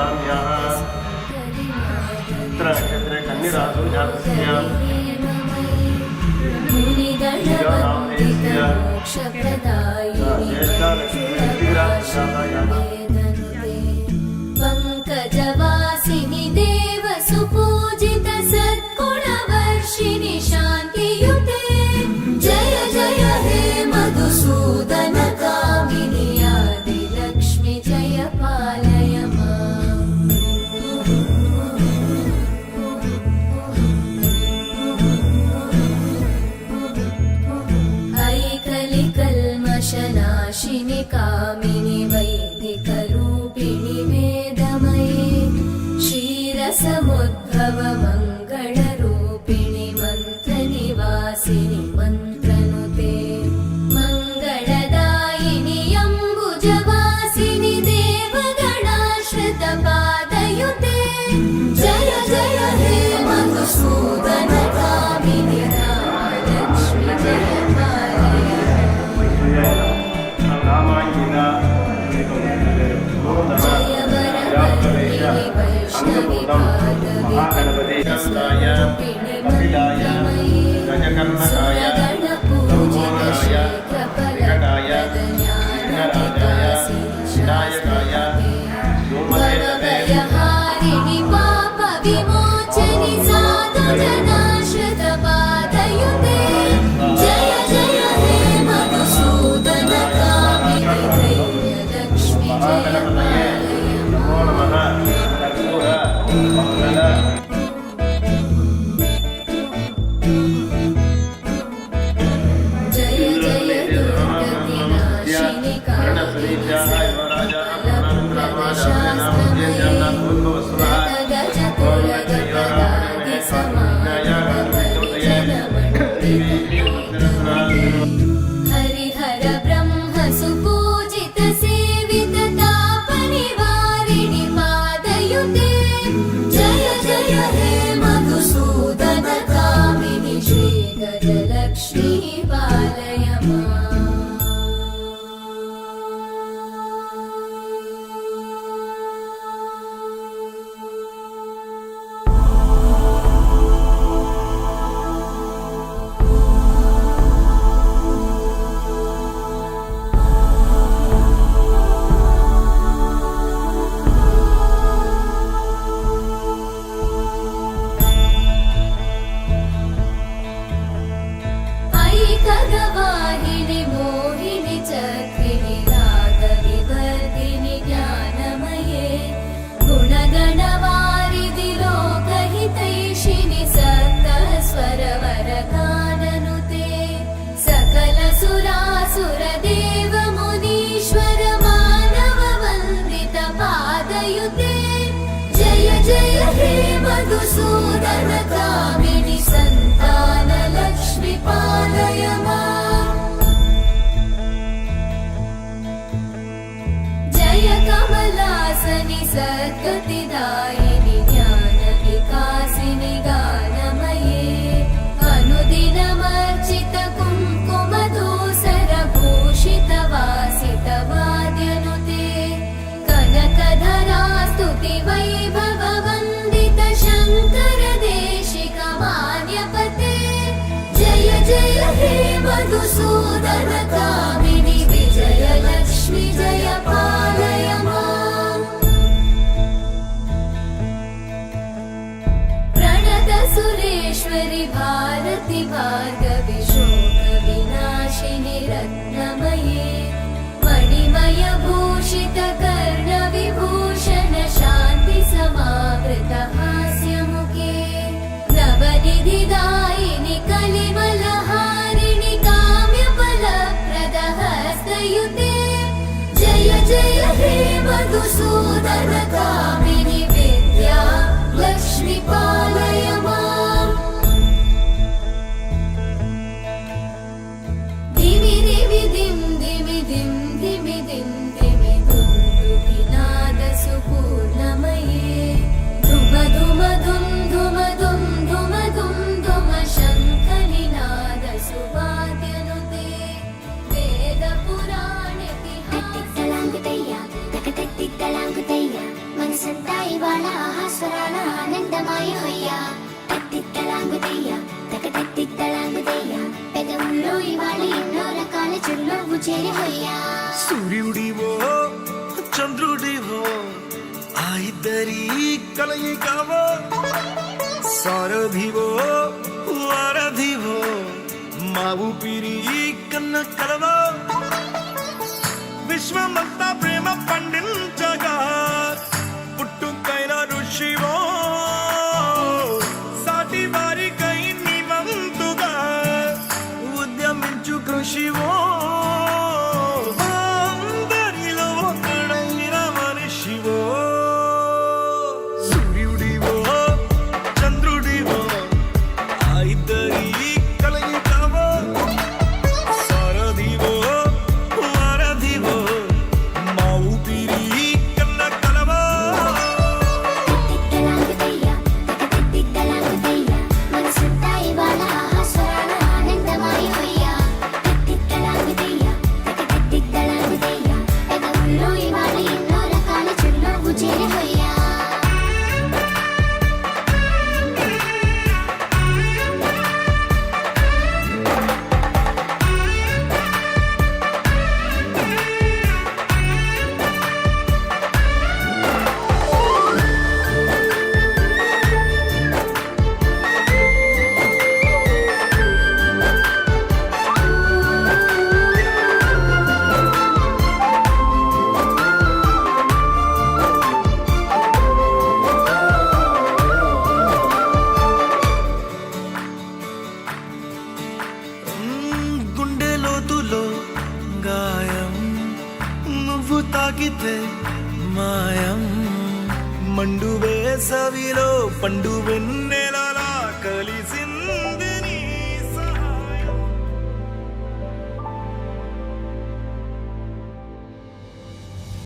सर्वकाम्याः चित्रनक्षत्रे कन्निरासु जातस्य पंकजवासिनि देव सुपूजित सद्गुणवर्षिणि शान्तियुते जय जय हे मधुसूदन कामिनि आदिलक्ष्मि जय पालय माम्। ऐकलिकल्मषनाशिनि कामिनि वैदिकरूपिणि वेदमये क्षीरसमुद्भव मङ्गलरूपिणि मन्त्रनिवासिनि मन्त्रनुते मङ्गलदायिनि अम्बुजवासिनि देवगणाश्रितपादयुते जय जय हे मधुसूदन कामिनि रामलक्ष्मि जय पालय। महागणपति कपिलाय गजकर्णकाय लंबोदराय विकटाय विघ्नराजाय विनायकाय धूमकेतवे पाप विमोचनि साधु जनाश्रित पादयुते जय जय हे मधुसूदन कामिनि लक्ष्मि जय पालय। नमो नमः कर्पूर मंगल जय जय दुर्गतिनाशिनि कामिनि हरिहर ब्रह्म सुपूजित सेवित तापनिवारिणि पादयुते जय जय हे मधुसूदन कामिनि श्री गजलक्ष्मी पालय माम्। ऐकगवाहिनि मोहिनि चक्रिणि रागविवर्धिनि ज्ञानमये गुणगणवारिधि लोकहितैषिणि सप्तस्वरवरगाननुते सकलसुरासुरदेव मुनीश्वर मानववन्दित पादयुते जय जय हे मधुसूदन कामिनि सन्तान लक्ष्मि पालय माम्। जय कमलासनि सद्गतिदायिनि ज्ञानविकासिनि गानमये अनुदिनमर्चित कुङ्कुमधूसरभूषित वासित वाद्यनुते कनकधरा स्तुति वैभव वन्दित शङ्कर देशिक मान्यपते जय जय हे मधुसूदन कामिनि विजय लक्ष्मि जय पालय माम्। प्रणत सुरेश्वरि भारति भार्गवि शोक विनाशिनि रत्नमये मणिमय भूषित कर्ण विभूषण शान्ति समावृत हास्यमुखे नवनिधिदायिनि कलिमलहारिणि काम्यफलप्रद हस्तयुते जय जय हे मधुसूदन कामिनि विद्या लक्ष्मि पालय माम्। ఇవాళ ఎన్నో రకాల చెడులో చేరిపోయా. సూర్యుడివో చంద్రుడివో ఆ ఇద్దరి కలయికవో సారథివో వారధివో మా ఊపిరి కన్న కలవో విశ్వమంతా ప్రేమ పండించగా పుట్టుకైన ఋషివో సాటి వారికై నివంతుగా ఉద్యమించు కృషివో అందరిలో ఒకడైన మనిషివో సూర్యుడివో చంద్రుడివో ఆ ఇద్దరి కలయికవో సారథివో వారధివో మా ఊపిరి కన్న కలవో తిట్టలాగుతయ్యా, తిట్టలాగుతయ్యా, మనసంతా ఇవాళ ఆహాస్వరాల ఆనందమాయిపోయా. తిట్టలాగుతయ్యా, తిట్టలాగుతయ్యా, పెదవుల్లో ఇవాళ ఎన్నో రకాల చెడులో చేరిపోయా. గుండె లోతులో గాయం నువ్వు తాకితే మాయం మండు వేసవిలో పండు వెన్నెలలా కలిసి